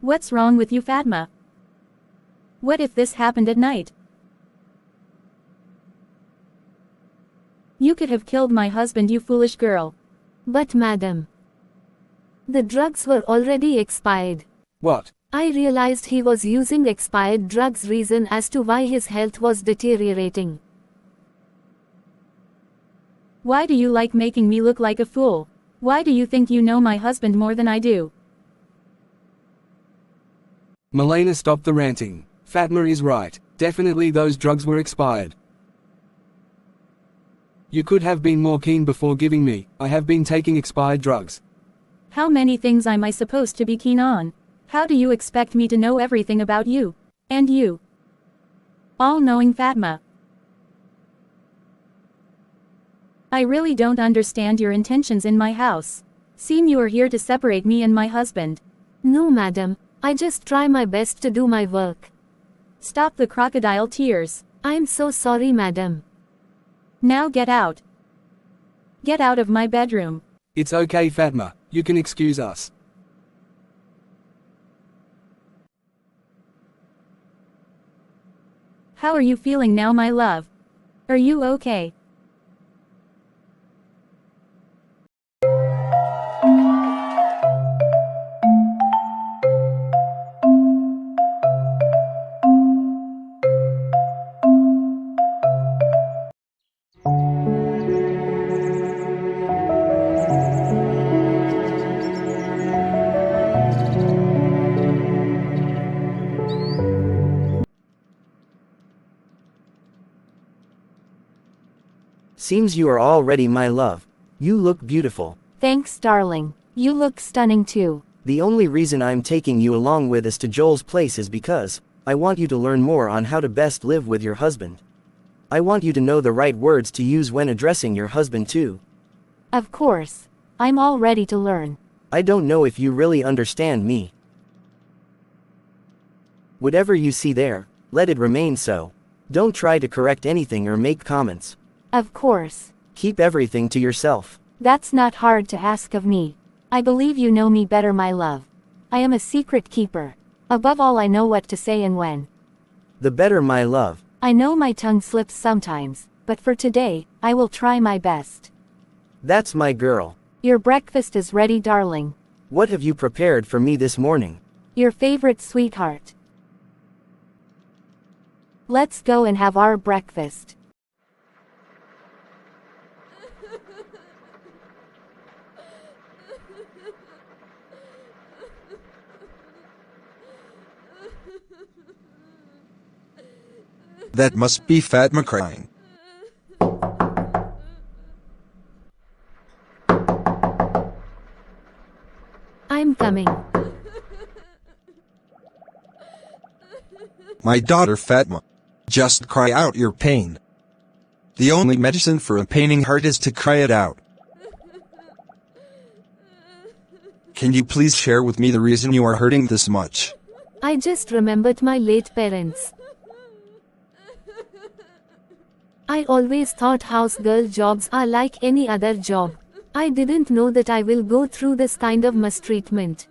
What's wrong with you, Fatma? What if this happened at night? You could have killed my husband, you foolish girl. But madam, the drugs were already expired. What? I realized he was using expired drugs, reason as to why his health was deteriorating. Why do you like making me look like a fool? Why do you think you know my husband more than I do? Milena, stop the ranting. Fatma is right. Definitely those drugs were expired. You could have been more keen before giving me. I have been taking expired drugs. How many things am I supposed to be keen on? How do you expect me to know everything about you? And you? All-knowing Fatma. I really don't understand your intentions in my house. Seem you are here to separate me and my husband. No madam, I just try my best to do my work. Stop the crocodile tears. I'm so sorry madam. Now get out. Get out of my bedroom. It's okay, Fatma. You can excuse us. How are you feeling now, my love? Are you okay? Seems you are all ready, my love. You look beautiful. Thanks darling. You look stunning too. The only reason I'm taking you along with us to Joel's place is because I want you to learn more on how to best live with your husband. I want you to know the right words to use when addressing your husband too. Of course. I'm all ready to learn. I don't know if you really understand me. Whatever you see there, let it remain so. Don't try to correct anything or make comments. Of course. Keep everything to yourself. That's not hard to ask of me. I believe you know me better, my love. I am a secret keeper. Above all, I know what to say and when. The better, my love. I know my tongue slips sometimes, but for today, I will try my best. That's my girl. Your breakfast is ready, darling. What have you prepared for me this morning? Your favorite sweetheart. Let's go and have our breakfast. That must be Fatma crying. I'm coming. My daughter Fatma. Just cry out your pain. The only medicine for a paining heart is to cry it out. Can you please share with me the reason you are hurting this much? I just remembered my late parents. I always thought house girl jobs are like any other job. I didn't know that I will go through this kind of mistreatment.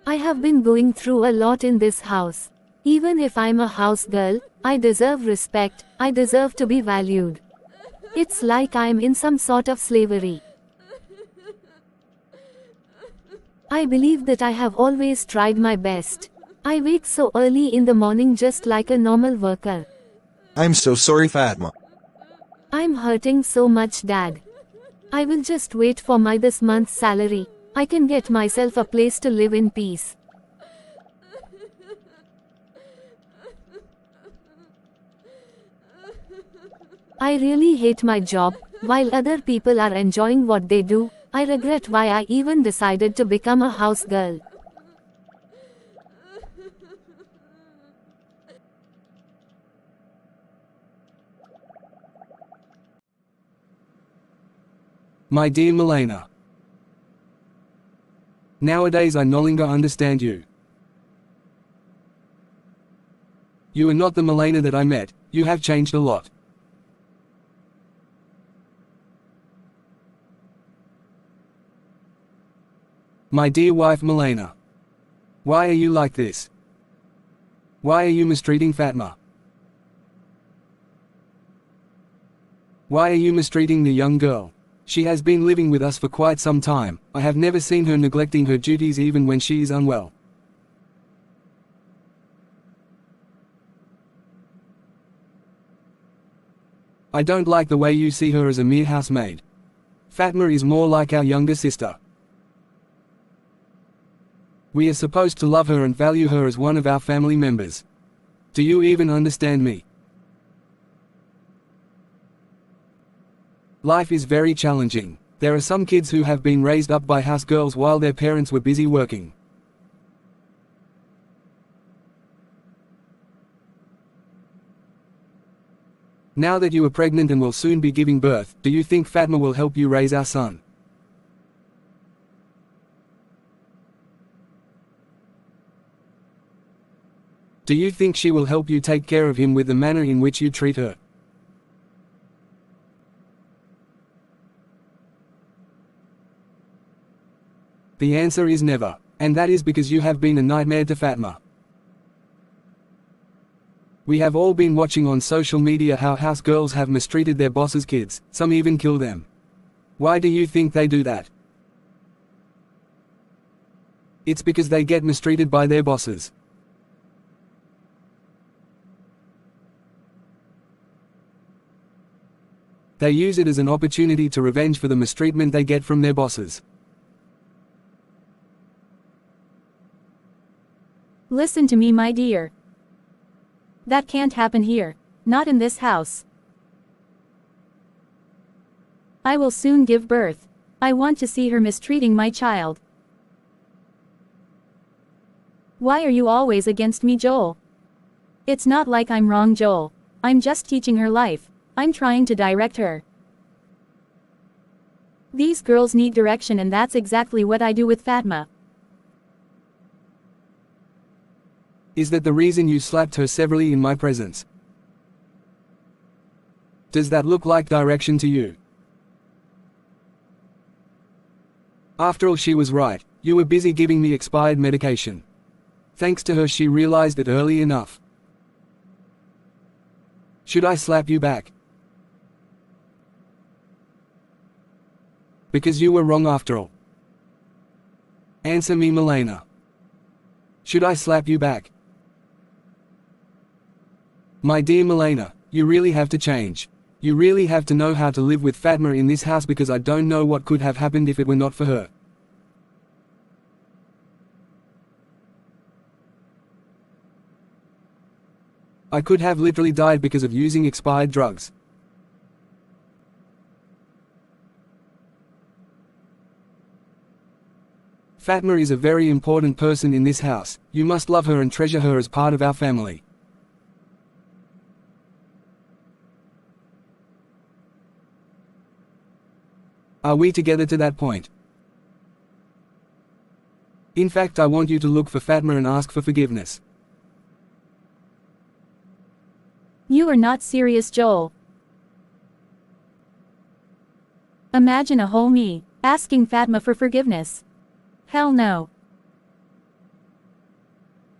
I have been going through a lot in this house. Even if I'm a house girl, I deserve respect, I deserve to be valued. It's like I'm in some sort of slavery. I believe that I have always tried my best. I wake so early in the morning just like a normal worker. I'm so sorry, Fatma. I'm hurting so much, Dad. I will just wait for my this month's salary. I can get myself a place to live in peace. I really hate my job. While other people are enjoying what they do, I regret why I even decided to become a house girl. My dear Milena. Nowadays I no longer understand you. You are not the Milena that I met, you have changed a lot. My dear wife Milena. Why are you like this? Why are you mistreating Fatma? Why are you mistreating the young girl? She has been living with us for quite some time. I have never seen her neglecting her duties even when she is unwell. I don't like the way you see her as a mere housemaid. Fatma is more like our younger sister. We are supposed to love her and value her as one of our family members. Do you even understand me? Life is very challenging. There are some kids who have been raised up by house girls while their parents were busy working. Now that you are pregnant and will soon be giving birth, do you think Fatma will help you raise our son? Do you think she will help you take care of him with the manner in which you treat her? The answer is never, and that is because you have been a nightmare to Fatma. We have all been watching on social media how house girls have mistreated their bosses' kids, some even kill them. Why do you think they do that? It's because they get mistreated by their bosses. They use it as an opportunity to revenge for the mistreatment they get from their bosses. Listen to me, my dear. That can't happen here. Not in this house. I will soon give birth. I want to see her mistreating my child. Why are you always against me, Joel? It's not like I'm wrong, Joel. I'm just teaching her life. I'm trying to direct her. These girls need direction, and that's exactly what I do with Fatma. Is that the reason you slapped her severely in my presence? Does that look like direction to you? After all, she was right. You were busy giving me expired medication. Thanks to her, she realized it early enough. Should I slap you back? Because you were wrong after all. Answer me, Milena. Should I slap you back? My dear Milena, you really have to change. You really have to know how to live with Fatma in this house, because I don't know what could have happened if it were not for her. I could have literally died because of using expired drugs. Fatma is a very important person in this house. You must love her and treasure her as part of our family. Are we together to that point? In fact, I want you to look for Fatma and ask for forgiveness. You are not serious, Joel. Imagine a whole me asking Fatma for forgiveness. Hell no.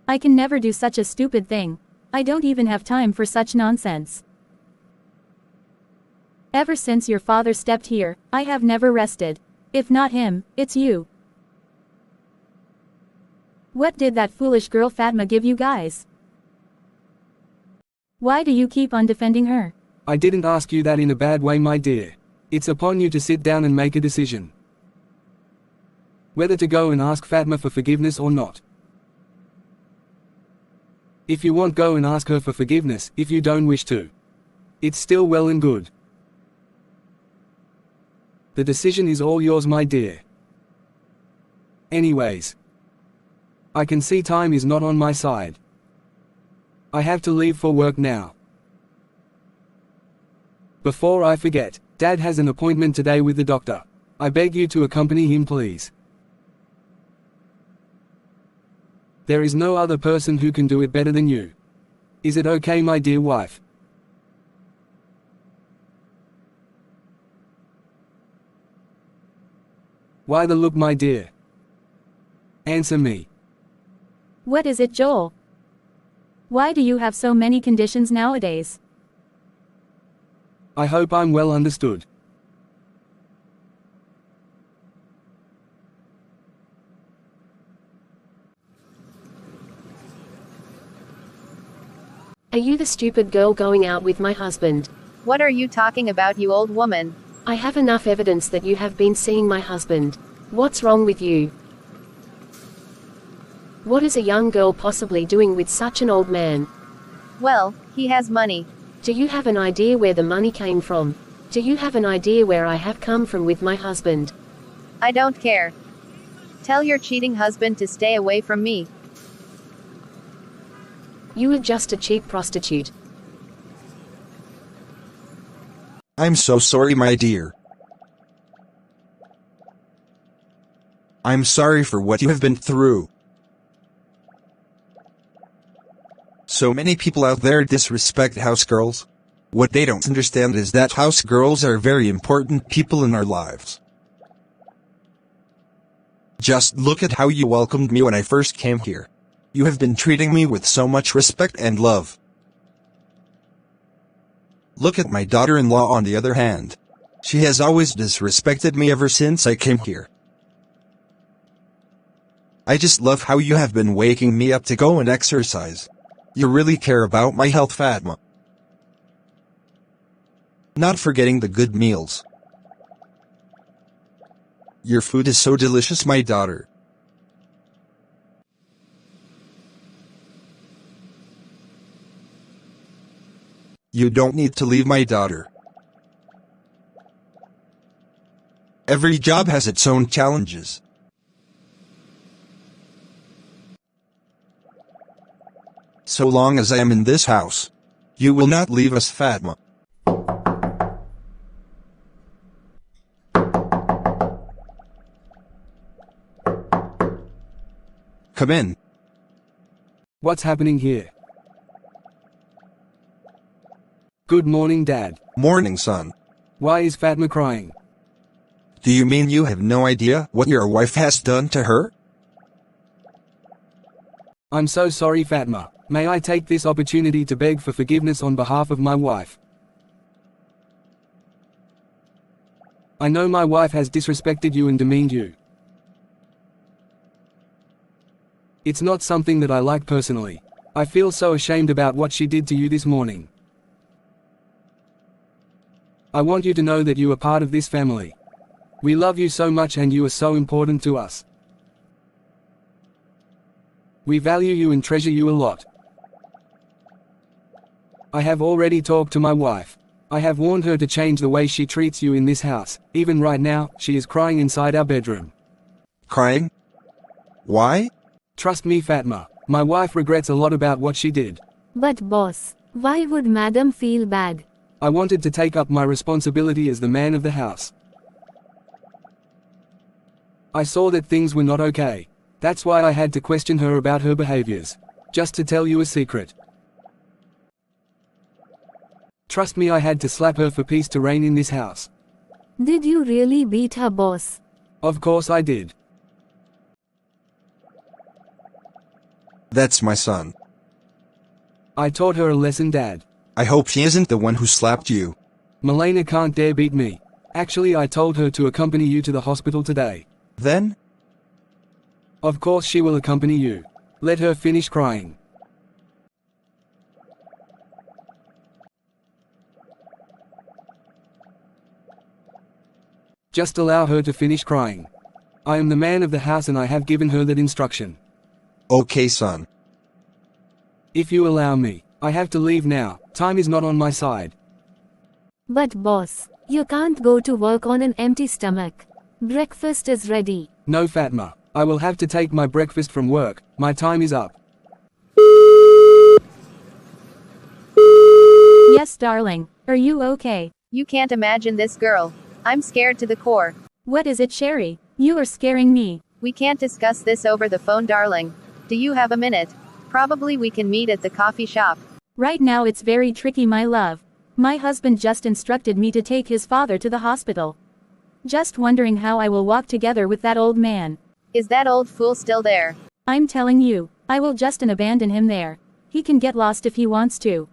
I can never do such a stupid thing. I don't even have time for such nonsense. Ever since your father stepped here, I have never rested. If not him, it's you. What did that foolish girl Fatma give you guys? Why do you keep on defending her? I didn't ask you that in a bad way, my dear. It's upon you to sit down and make a decision. Whether to go and ask Fatma for forgiveness or not. If you want, go and ask her for forgiveness. If you don't wish to, it's still well and good. The decision is all yours, my dear. Anyways, I can see time is not on my side. I have to leave for work now. Before I forget, Dad has an appointment today with the doctor. I beg you to accompany him, please. There is no other person who can do it better than you. Is it okay, my dear wife? Why the look, my dear? Answer me. What is it, Joel? Why do you have so many conditions nowadays? I hope I'm well understood. Are you the stupid girl going out with my husband? What are you talking about, you old woman? I have enough evidence that you have been seeing my husband. What's wrong with you? What is a young girl possibly doing with such an old man? Well, he has money. Do you have an idea where the money came from? Do you have an idea where I have come from with my husband? I don't care. Tell your cheating husband to stay away from me. You are just a cheap prostitute. I'm so sorry, my dear. I'm sorry for what you have been through. So many people out there disrespect house girls. What they don't understand is that house girls are very important people in our lives. Just look at how you welcomed me when I first came here. You have been treating me with so much respect and love. Look at my daughter-in-law on the other hand. She has always disrespected me ever since I came here. I just love how you have been waking me up to go and exercise. You really care about my health, Fatma. Not forgetting the good meals. Your food is so delicious, my daughter. You don't need to leave, my daughter. Every job has its own challenges. So long as I am in this house, you will not leave us, Fatma. Come in. What's happening here? Good morning, Dad. Morning, son. Why is Fatma crying? Do you mean you have no idea what your wife has done to her? I'm so sorry, Fatma. May I take this opportunity to beg for forgiveness on behalf of my wife? I know my wife has disrespected you and demeaned you. It's not something that I like personally. I feel so ashamed about what she did to you this morning. I want you to know that you are part of this family. We love you so much and you are so important to us. We value you and treasure you a lot. I have already talked to my wife. I have warned her to change the way she treats you in this house. Even right now, she is crying inside our bedroom. Crying? Why? Trust me, Fatma. My wife regrets a lot about what she did. But boss, why would madam feel bad? I wanted to take up my responsibility as the man of the house. I saw that things were not okay. That's why I had to question her about her behaviors. Just to tell you a secret. Trust me, I had to slap her for peace to reign in this house. Did you really beat her, boss? Of course I did. That's my son. I taught her a lesson, Dad. I hope she isn't the one who slapped you. Milena can't dare beat me. Actually, I told her to accompany you to the hospital today. Then? Of course she will accompany you. Let her finish crying. Just allow her to finish crying. I am the man of the house and I have given her that instruction. Okay, son. If you allow me, I have to leave now. Time is not on my side. But boss, you can't go to work on an empty stomach. Breakfast is ready. No, Fatma. I will have to take my breakfast from work. My time is up. Yes, darling. Are you okay? You can't imagine this girl. I'm scared to the core. What is it, Shary? You are scaring me. We can't discuss this over the phone, darling. Do you have a minute? Probably we can meet at the coffee shop. Right now it's very tricky, my love. My husband just instructed me to take his father to the hospital. Just wondering how I will walk together with that old man. Is that old fool still there? I'm telling you, I will just abandon him there. He can get lost if he wants to.